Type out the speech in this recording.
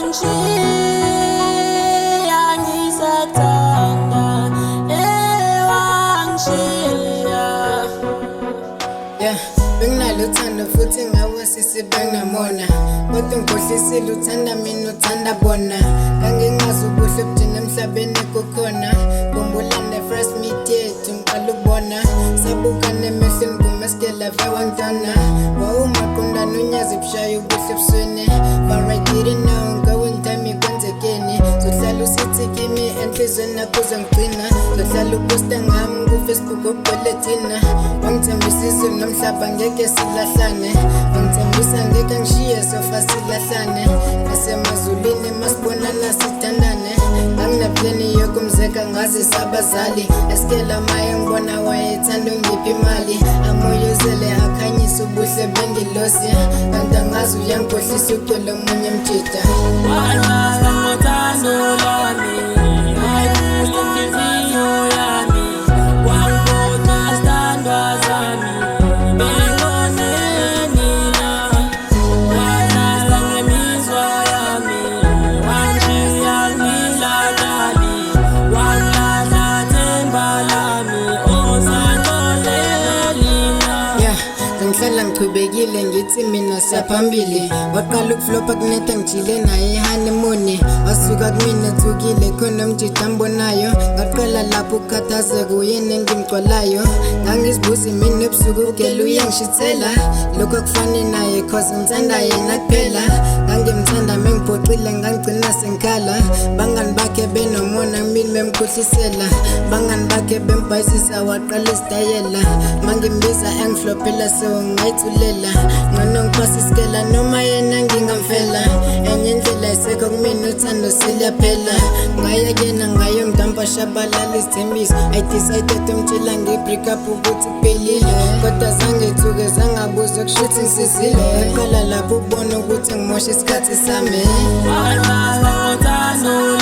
wangishiya ngisathanda wangishiya. Yeah, benginalo uthando futhi ngawe sisi benginamona, kodwa ngikhohlisile uthanda mina uthanda bona. Kangingazi ubuhle obugcina emhlabeni kukhona, khumbula ne-first meet yethu ngiqala ukubona. Sabukana emehlweni kumaskela ve wangidona, wawumaqondana unyazi bushaya ubuhle ebusweni. But I didn't know going time ikwenzekeni, zohlala usithi kimi enhlizweni nakho uzongigcina. Zohlala uposta ngami ku-Facebook ugcwele thina, wangithembisa izulu nomhlaba ngeke silahlane. Wangithembisa ngeke ngishiye sofa silahlane, nasemazulwini masibonana sithandane. Anginapleni yokumzeka ngazi sabazali, eskela maye ngibona wayethanda ungiphi imali. Amoyozele akhanyisa ubuhle bengilosi, kanti angazi uyangikhohlisa ucwele omunye mjida. Walala ngothando lwami, wayivula inhliziyo yami, wangibona sithandwa sami, bengoneni la. Walala ngemizwa yami, wangishiya ngilakali, wangilahla themba lami, ozangixoleli na. Yeah, ngihlala ngichubekile ngithi mina siyaphambili. Waqala ukuflopa kunetha ngijile naye honeymoon, wasuka kumina ethukile khona umjida ambonayo. Ngaqala lapho ukukhathazeka uyena engimgcwalayo, ngangizibuza imini ebusuku ugele uyangishithela. Lokhu akufani naye cause ngithanda yena kuphela, ngangimthanda mengiphoxile ngangigcina sengikhala. Bangani bakhe benomona kumina bemkhohlisela, bangani bakhe bembhayisisa waqala isitayela. Mangimbiza engiflopela so ngayithulela, ngcono ngiphasa isikela noma yena ngingamfela. Enye indlela isekho kumina uthando seliyaphela, ngaya kuyena ngayo ngidampa shabalala izithembiso. I decided umtshela ngi-break up ukuthi kuphelile, kodwa zangithuke zangabuza kushuthi ngisizile. Ngaqala lapho ukubona ukuthi ngimosha isikhathi sami. Walala ngothando